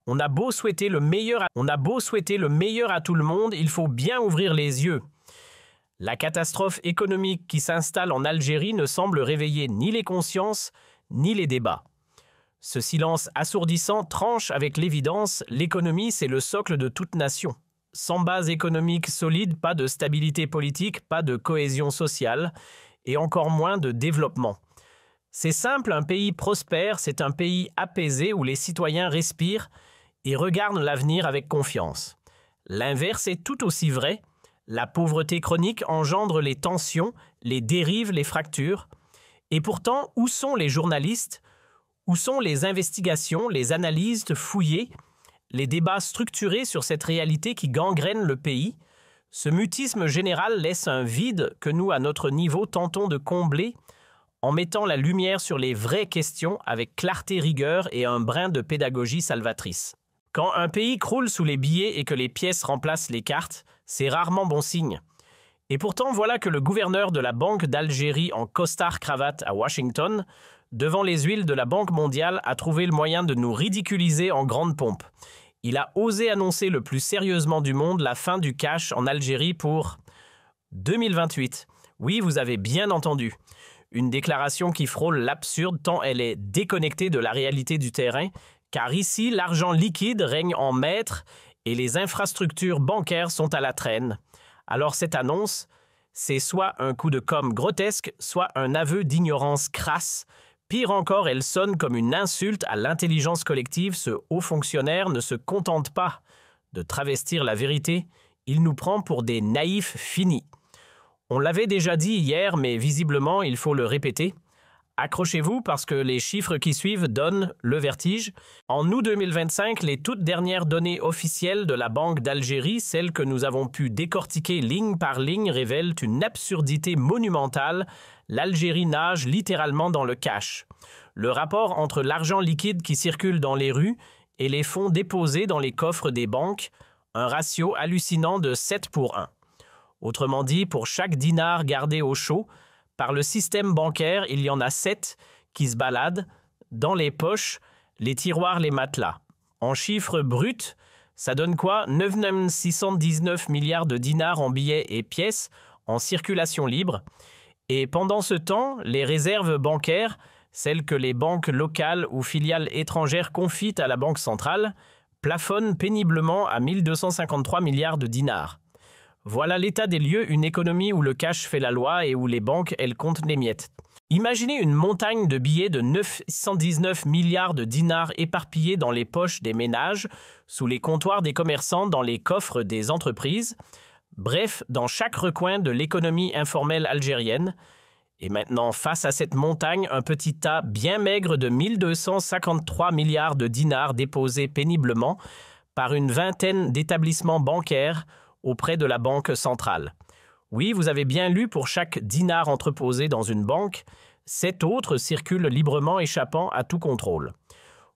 On a beau souhaiter le meilleur à tout le monde, il faut bien ouvrir les yeux. La catastrophe économique qui s'installe en Algérie ne semble réveiller ni les consciences, ni les débats. Ce silence assourdissant tranche avec l'évidence, l'économie c'est le socle de toute nation. Sans base économique solide, pas de stabilité politique, pas de cohésion sociale, et encore moins de développement. C'est simple, un pays prospère, c'est un pays apaisé où les citoyens respirent et regardent l'avenir avec confiance. L'inverse est tout aussi vrai. La pauvreté chronique engendre les tensions, les dérives, les fractures. Et pourtant, où sont les journalistes? Où sont les investigations, les analyses fouillées, les débats structurés sur cette réalité qui gangrène le pays? Ce mutisme général laisse un vide que nous, à notre niveau, tentons de combler en mettant la lumière sur les vraies questions avec clarté, rigueur et un brin de pédagogie salvatrice. Quand un pays croule sous les billets et que les pièces remplacent les cartes, c'est rarement bon signe. Et pourtant, voilà que le gouverneur de la Banque d'Algérie en costard-cravate à Washington, devant les huiles de la Banque mondiale, a trouvé le moyen de nous ridiculiser en grande pompe. Il a osé annoncer le plus sérieusement du monde la fin du cash en Algérie pour 2028. Oui, vous avez bien entendu. Une déclaration qui frôle l'absurde tant elle est déconnectée de la réalité du terrain, car ici, l'argent liquide règne en maître et les infrastructures bancaires sont à la traîne. Alors cette annonce, c'est soit un coup de com' grotesque, soit un aveu d'ignorance crasse. Pire encore, elle sonne comme une insulte à l'intelligence collective. Ce haut fonctionnaire ne se contente pas de travestir la vérité, il nous prend pour des naïfs finis. On l'avait déjà dit hier, mais visiblement, il faut le répéter. Accrochez-vous parce que les chiffres qui suivent donnent le vertige. En août 2025, les toutes dernières données officielles de la Banque d'Algérie, celles que nous avons pu décortiquer ligne par ligne, révèlent une absurdité monumentale. L'Algérie nage littéralement dans le cash. Le rapport entre l'argent liquide qui circule dans les rues et les fonds déposés dans les coffres des banques, un ratio hallucinant de 7 pour 1. Autrement dit, pour chaque dinar gardé au chaud, par le système bancaire, il y en a 7 qui se baladent dans les poches, les tiroirs, les matelas. En chiffres bruts, ça donne quoi? 9,619 milliards de dinars en billets et pièces en circulation libre. Et pendant ce temps, les réserves bancaires, celles que les banques locales ou filiales étrangères confient à la Banque centrale, plafonnent péniblement à 1253 milliards de dinars. Voilà l'état des lieux, une économie où le cash fait la loi et où les banques, elles, comptent les miettes. Imaginez une montagne de billets de 919 milliards de dinars éparpillés dans les poches des ménages, sous les comptoirs des commerçants, dans les coffres des entreprises, bref, dans chaque recoin de l'économie informelle algérienne. Et maintenant, face à cette montagne, un petit tas bien maigre de 1253 milliards de dinars déposés péniblement par une vingtaine d'établissements bancaires auprès de la Banque centrale. Oui, vous avez bien lu, pour chaque dinar entreposé dans une banque, 7 autres circulent librement, échappant à tout contrôle.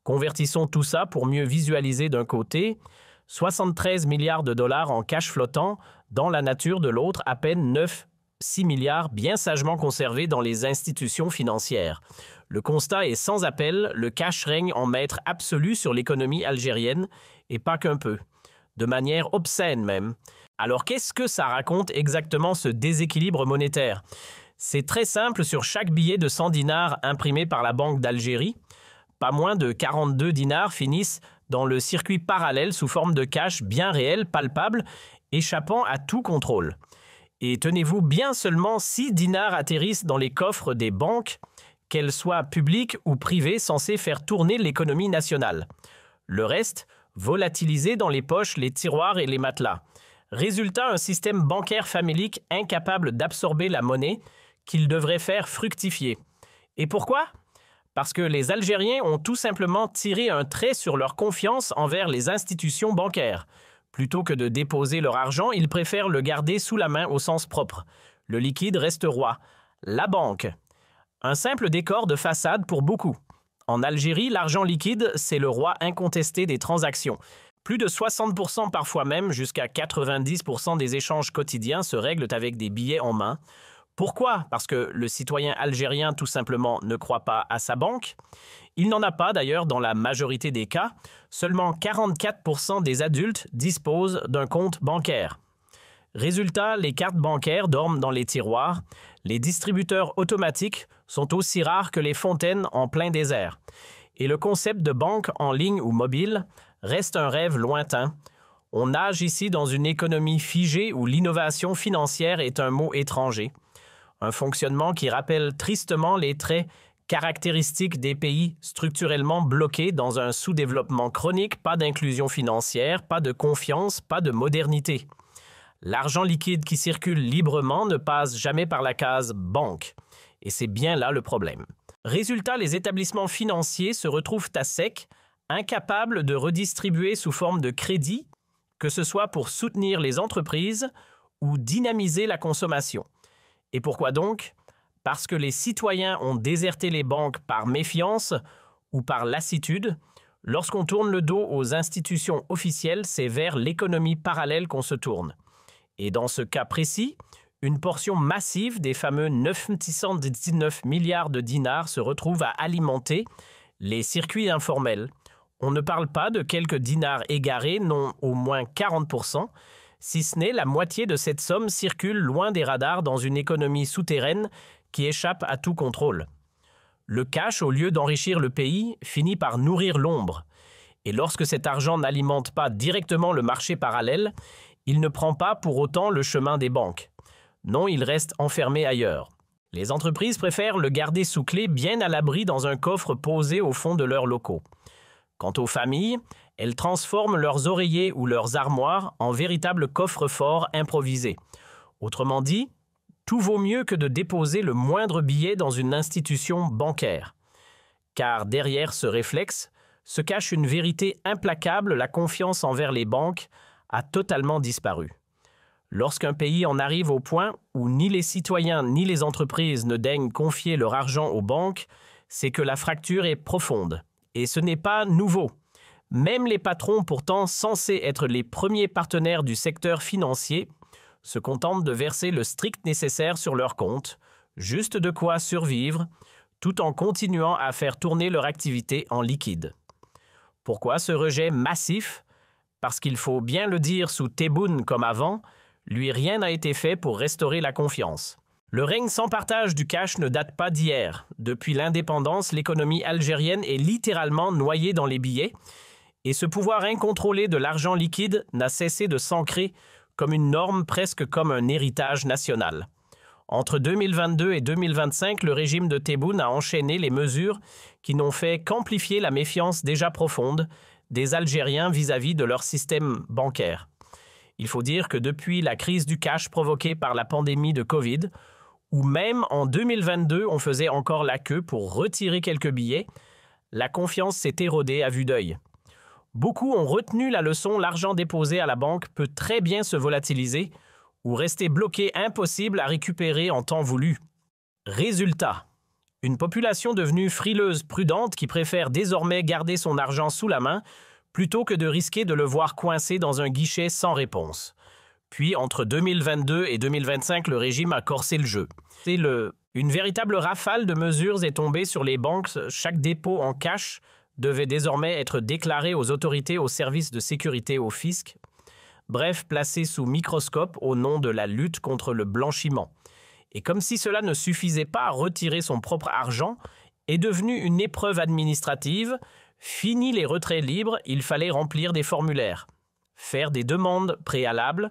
Convertissons tout ça pour mieux visualiser d'un côté 73 milliards de dollars en cash flottant, dans la nature de l'autre à peine 6 milliards bien sagement conservés dans les institutions financières. Le constat est sans appel, le cash règne en maître absolu sur l'économie algérienne, et pas qu'un peu. De manière obscène même. Alors qu'est-ce que ça raconte exactement ce déséquilibre monétaire? C'est très simple, sur chaque billet de 100 dinars imprimé par la Banque d'Algérie, pas moins de 42 dinars finissent dans le circuit parallèle sous forme de cash bien réel, palpable, échappant à tout contrôle. Et tenez-vous bien, seulement 6 dinars atterrissent dans les coffres des banques, qu'elles soient publiques ou privées, censées faire tourner l'économie nationale. Le reste, volatilisé dans les poches, les tiroirs et les matelas. Résultat, un système bancaire famélique incapable d'absorber la monnaie qu'il devrait faire fructifier. Et pourquoi? Parce que les Algériens ont tout simplement tiré un trait sur leur confiance envers les institutions bancaires. Plutôt que de déposer leur argent, ils préfèrent le garder sous la main au sens propre. Le liquide reste roi. La banque. Un simple décor de façade pour beaucoup. En Algérie, l'argent liquide, c'est le roi incontesté des transactions. Plus de 60%, parfois même jusqu'à 90% des échanges quotidiens se règlent avec des billets en main. Pourquoi? Parce que le citoyen algérien tout simplement ne croit pas à sa banque. Il n'en a pas d'ailleurs dans la majorité des cas. Seulement 44% des adultes disposent d'un compte bancaire. Résultat, les cartes bancaires dorment dans les tiroirs. Les distributeurs automatiques sont aussi rares que les fontaines en plein désert. Et le concept de banque en ligne ou mobile reste un rêve lointain. On nage ici dans une économie figée où l'innovation financière est un mot étranger. Un fonctionnement qui rappelle tristement les traits caractéristiques des pays structurellement bloqués dans un sous-développement chronique, pas d'inclusion financière, pas de confiance, pas de modernité. L'argent liquide qui circule librement ne passe jamais par la case « banque ». Et c'est bien là le problème. Résultat, les établissements financiers se retrouvent à sec, incapables de redistribuer sous forme de crédit, que ce soit pour soutenir les entreprises ou dynamiser la consommation. Et pourquoi donc? Parce que les citoyens ont déserté les banques par méfiance ou par lassitude. Lorsqu'on tourne le dos aux institutions officielles, c'est vers l'économie parallèle qu'on se tourne. Et dans ce cas précis, une portion massive des fameux 919 milliards de dinars se retrouve à alimenter les circuits informels. On ne parle pas de quelques dinars égarés, non au moins 40%, si ce n'est la moitié de cette somme circule loin des radars dans une économie souterraine qui échappe à tout contrôle. Le cash, au lieu d'enrichir le pays, finit par nourrir l'ombre. Et lorsque cet argent n'alimente pas directement le marché parallèle, il ne prend pas pour autant le chemin des banques. Non, il reste enfermé ailleurs. Les entreprises préfèrent le garder sous clé bien à l'abri dans un coffre posé au fond de leurs locaux. Quant aux familles, elles transforment leurs oreillers ou leurs armoires en véritables coffres-forts improvisés. Autrement dit, tout vaut mieux que de déposer le moindre billet dans une institution bancaire. Car derrière ce réflexe se cache une vérité implacable, la confiance envers les banques a totalement disparu. Lorsqu'un pays en arrive au point où ni les citoyens ni les entreprises ne daignent confier leur argent aux banques, c'est que la fracture est profonde. Et ce n'est pas nouveau. Même les patrons pourtant censés être les premiers partenaires du secteur financier se contentent de verser le strict nécessaire sur leur compte, juste de quoi survivre, tout en continuant à faire tourner leur activité en liquide. Pourquoi ce rejet massif? Parce qu'il faut bien le dire, sous Tebboune comme avant, lui rien n'a été fait pour restaurer la confiance. Le règne sans partage du cash ne date pas d'hier. Depuis l'indépendance, l'économie algérienne est littéralement noyée dans les billets et ce pouvoir incontrôlé de l'argent liquide n'a cessé de s'ancrer comme une norme, presque comme un héritage national. Entre 2022 et 2025, le régime de Tebboune a enchaîné les mesures qui n'ont fait qu'amplifier la méfiance déjà profonde des Algériens vis-à-vis de leur système bancaire. Il faut dire que depuis la crise du cash provoquée par la pandémie de Covid, ou même en 2022, on faisait encore la queue pour retirer quelques billets, la confiance s'est érodée à vue d'œil. Beaucoup ont retenu la leçon, l'argent déposé à la banque peut très bien se volatiliser ou rester bloqué, impossible à récupérer en temps voulu. Résultat, une population devenue frileuse, prudente, qui préfère désormais garder son argent sous la main plutôt que de risquer de le voir coincé dans un guichet sans réponse. Puis, entre 2022 et 2025, le régime a corsé le jeu. Une véritable rafale de mesures est tombée sur les banques. Chaque dépôt en cash devait désormais être déclaré aux autorités, aux services de sécurité, au fisc. Bref, placé sous microscope au nom de la lutte contre le blanchiment. Et comme si cela ne suffisait pas à retirer son propre argent, est devenu une épreuve administrative. Fini les retraits libres, il fallait remplir des formulaires, faire des demandes préalables,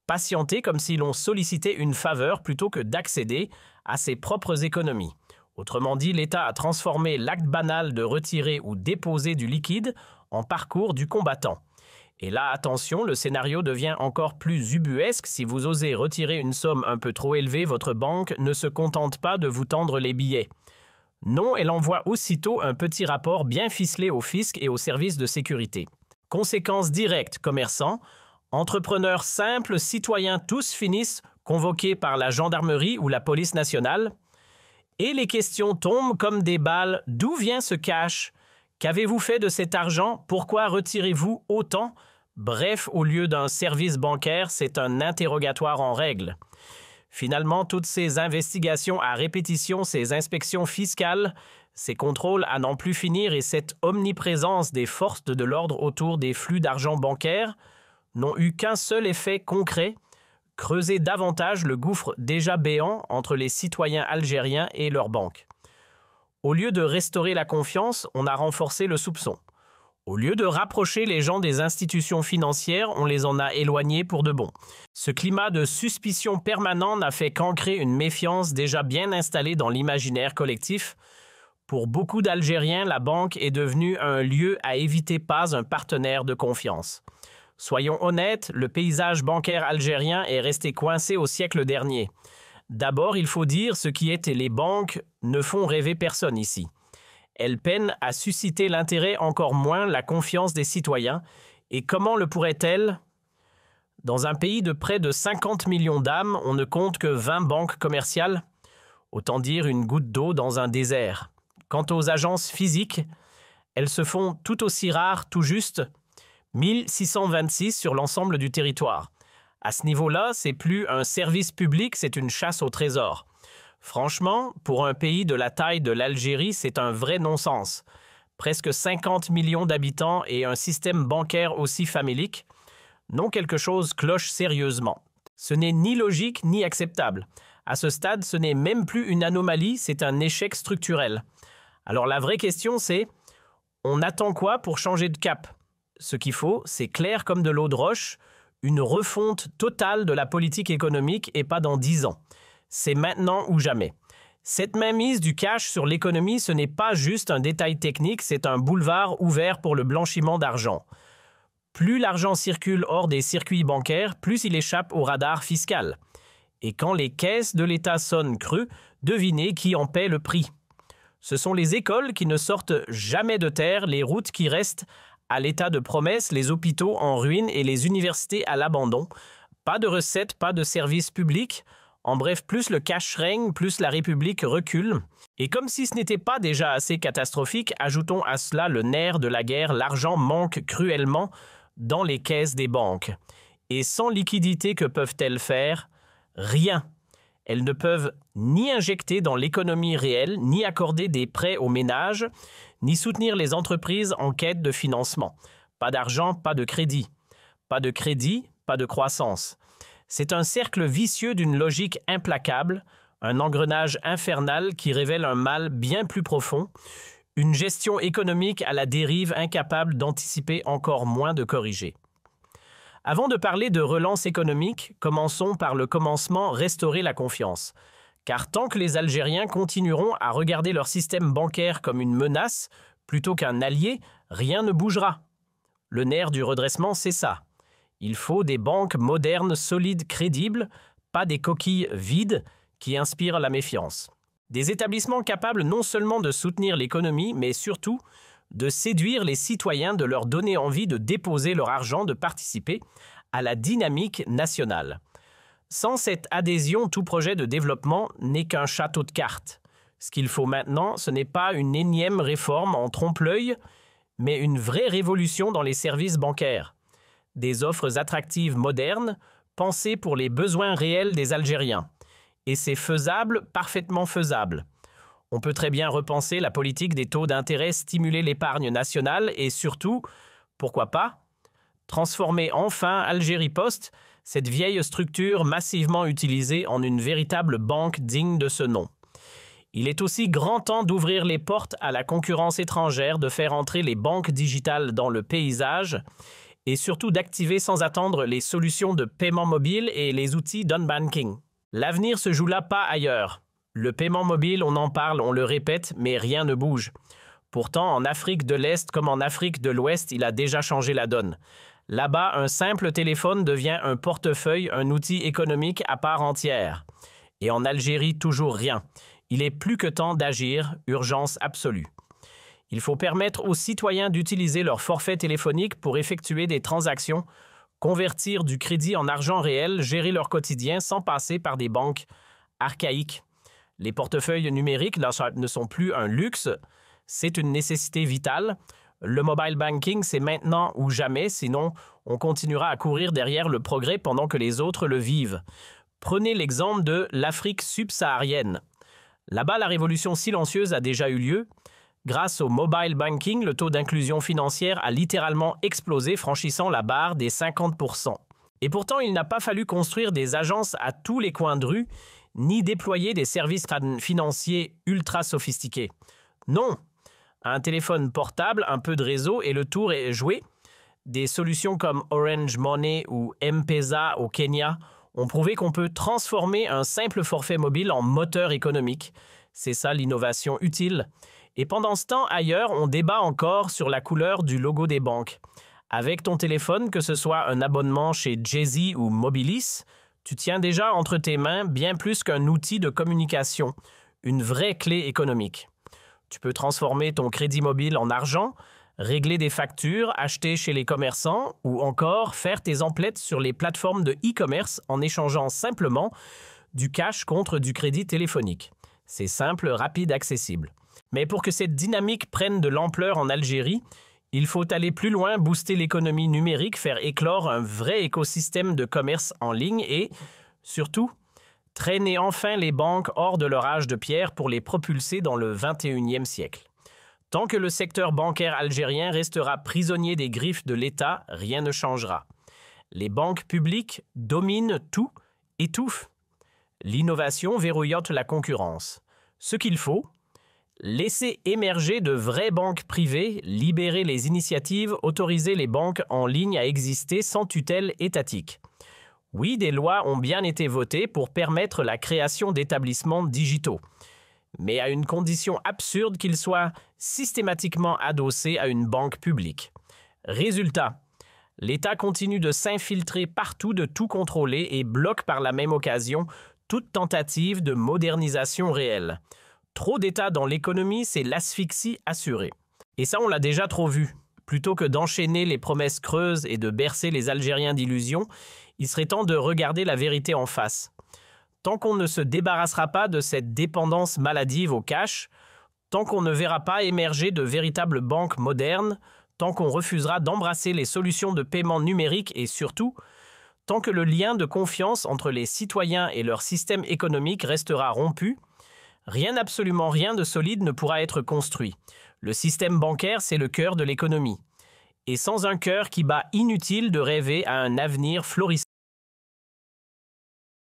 patienter comme si l'on sollicitait une faveur plutôt que d'accéder à ses propres économies. Autrement dit, l'État a transformé l'acte banal de retirer ou déposer du liquide en parcours du combattant. Et là, attention, le scénario devient encore plus ubuesque. Si vous osez retirer une somme un peu trop élevée, votre banque ne se contente pas de vous tendre les billets. Non, elle envoie aussitôt un petit rapport bien ficelé au fisc et aux services de sécurité. Conséquence directe, commerçants, entrepreneurs simples, citoyens, tous finissent convoqués par la gendarmerie ou la police nationale. Et les questions tombent comme des balles. D'où vient ce cash? Qu'avez-vous fait de cet argent? Pourquoi retirez-vous autant? Bref, au lieu d'un service bancaire, c'est un interrogatoire en règle. Finalement, toutes ces investigations à répétition, ces inspections fiscales, ces contrôles à n'en plus finir et cette omniprésence des forces de l'ordre autour des flux d'argent bancaire n'ont eu qu'un seul effet concret, creuser davantage le gouffre déjà béant entre les citoyens algériens et leurs banques. Au lieu de restaurer la confiance, on a renforcé le soupçon. Au lieu de rapprocher les gens des institutions financières, on les en a éloignés pour de bon. Ce climat de suspicion permanent n'a fait qu'ancrer une méfiance déjà bien installée dans l'imaginaire collectif. Pour beaucoup d'Algériens, la banque est devenue un lieu à éviter, pas un partenaire de confiance. Soyons honnêtes, le paysage bancaire algérien est resté coincé au siècle dernier. D'abord, il faut dire ce qui est et les banques ne font rêver personne ici. Elles peinent à susciter l'intérêt, encore moins la confiance des citoyens. Et comment le pourraient-elles? Dans un pays de près de 50 millions d'âmes, on ne compte que 20 banques commerciales. Autant dire une goutte d'eau dans un désert. Quant aux agences physiques, elles se font tout aussi rares, tout juste 1626 sur l'ensemble du territoire. À ce niveau-là, c'est plus un service public, c'est une chasse au trésor. Franchement, pour un pays de la taille de l'Algérie, c'est un vrai non-sens. Presque 50 millions d'habitants et un système bancaire aussi famélique, non, quelque chose cloche sérieusement. Ce n'est ni logique ni acceptable. À ce stade, ce n'est même plus une anomalie, c'est un échec structurel. Alors la vraie question c'est, on attend quoi pour changer de cap? Ce qu'il faut, c'est clair comme de l'eau de roche, une refonte totale de la politique économique et pas dans 10 ans. C'est maintenant ou jamais. Cette mainmise du cash sur l'économie, ce n'est pas juste un détail technique, c'est un boulevard ouvert pour le blanchiment d'argent. Plus l'argent circule hors des circuits bancaires, plus il échappe au radar fiscal. Et quand les caisses de l'État sonnent creux, devinez qui en paie le prix. Ce sont les écoles qui ne sortent jamais de terre, les routes qui restent à l'état de promesse, les hôpitaux en ruine et les universités à l'abandon. Pas de recettes, pas de services publics. En bref, plus le cash règne, plus la République recule. Et comme si ce n'était pas déjà assez catastrophique, ajoutons à cela le nerf de la guerre, l'argent manque cruellement dans les caisses des banques. Et sans liquidité, que peuvent-elles faire? Rien. Elles ne peuvent ni injecter dans l'économie réelle, ni accorder des prêts aux ménages, ni soutenir les entreprises en quête de financement. Pas d'argent, pas de crédit. Pas de crédit, pas de croissance. C'est un cercle vicieux d'une logique implacable, un engrenage infernal qui révèle un mal bien plus profond, une gestion économique à la dérive incapable d'anticiper, encore moins de corriger. Avant de parler de relance économique, commençons par le commencement, restaurer la confiance. Car tant que les Algériens continueront à regarder leur système bancaire comme une menace plutôt qu'un allié, rien ne bougera. Le nerf du redressement, c'est ça. Il faut des banques modernes, solides, crédibles, pas des coquilles vides qui inspirent la méfiance. Des établissements capables non seulement de soutenir l'économie, mais surtout de séduire les citoyens, de leur donner envie de déposer leur argent, de participer à la dynamique nationale. Sans cette adhésion, tout projet de développement n'est qu'un château de cartes. Ce qu'il faut maintenant, ce n'est pas une énième réforme en trompe-l'œil, mais une vraie révolution dans les services bancaires. Des offres attractives modernes, pensées pour les besoins réels des Algériens. Et c'est faisable, parfaitement faisable. On peut très bien repenser la politique des taux d'intérêt, stimuler l'épargne nationale et surtout, pourquoi pas, transformer enfin Algérie Post, cette vieille structure massivement utilisée, en une véritable banque digne de ce nom. Il est aussi grand temps d'ouvrir les portes à la concurrence étrangère, de faire entrer les banques digitales dans le paysage et surtout d'activer sans attendre les solutions de paiement mobile et les outils d'unbanking. L'avenir se joue là, pas ailleurs. Le paiement mobile, on en parle, on le répète, mais rien ne bouge. Pourtant, en Afrique de l'Est comme en Afrique de l'Ouest, il a déjà changé la donne. Là-bas, un simple téléphone devient un portefeuille, un outil économique à part entière. Et en Algérie, toujours rien. Il est plus que temps d'agir, urgence absolue. Il faut permettre aux citoyens d'utiliser leur forfait téléphonique pour effectuer des transactions, convertir du crédit en argent réel, gérer leur quotidien sans passer par des banques archaïques. Les portefeuilles numériques ne sont plus un luxe, c'est une nécessité vitale. Le mobile banking, c'est maintenant ou jamais, sinon on continuera à courir derrière le progrès pendant que les autres le vivent. Prenez l'exemple de l'Afrique subsaharienne. Là-bas, la révolution silencieuse a déjà eu lieu. Grâce au mobile banking, le taux d'inclusion financière a littéralement explosé, franchissant la barre des 50%. Et pourtant, il n'a pas fallu construire des agences à tous les coins de rue, ni déployer des services financiers ultra sophistiqués. Non, un téléphone portable, un peu de réseau et le tour est joué. Des solutions comme Orange Money ou M-Pesa au Kenya ont prouvé qu'on peut transformer un simple forfait mobile en moteur économique. C'est ça l'innovation utile. Et pendant ce temps, ailleurs, on débat encore sur la couleur du logo des banques. Avec ton téléphone, que ce soit un abonnement chez Jay-Z ou Mobilis, tu tiens déjà entre tes mains bien plus qu'un outil de communication, une vraie clé économique. Tu peux transformer ton crédit mobile en argent, régler des factures, acheter chez les commerçants ou encore faire tes emplettes sur les plateformes de e-commerce en échangeant simplement du cash contre du crédit téléphonique. C'est simple, rapide, accessible. Mais pour que cette dynamique prenne de l'ampleur en Algérie, il faut aller plus loin, booster l'économie numérique, faire éclore un vrai écosystème de commerce en ligne et, surtout, traîner enfin les banques hors de leur âge de pierre pour les propulser dans le 21e siècle. Tant que le secteur bancaire algérien restera prisonnier des griffes de l'État, rien ne changera. Les banques publiques dominent tout, étouffent. L'innovation verrouillote la concurrence. Ce qu'il faut, laisser émerger de vraies banques privées, libérer les initiatives, autoriser les banques en ligne à exister sans tutelle étatique. Oui, des lois ont bien été votées pour permettre la création d'établissements digitaux, mais à une condition absurde qu'ils soient systématiquement adossés à une banque publique. Résultat, l'État continue de s'infiltrer partout, de tout contrôler et bloque par la même occasion toute tentative de modernisation réelle. Trop d'État dans l'économie, c'est l'asphyxie assurée. Et ça, on l'a déjà trop vu. Plutôt que d'enchaîner les promesses creuses et de bercer les Algériens d'illusions, il serait temps de regarder la vérité en face. Tant qu'on ne se débarrassera pas de cette dépendance maladive au cash, tant qu'on ne verra pas émerger de véritables banques modernes, tant qu'on refusera d'embrasser les solutions de paiement numérique et surtout, tant que le lien de confiance entre les citoyens et leur système économique restera rompu, absolument rien de solide ne pourra être construit. Le système bancaire, c'est le cœur de l'économie. Et sans un cœur qui bat, inutile de rêver à un avenir florissant.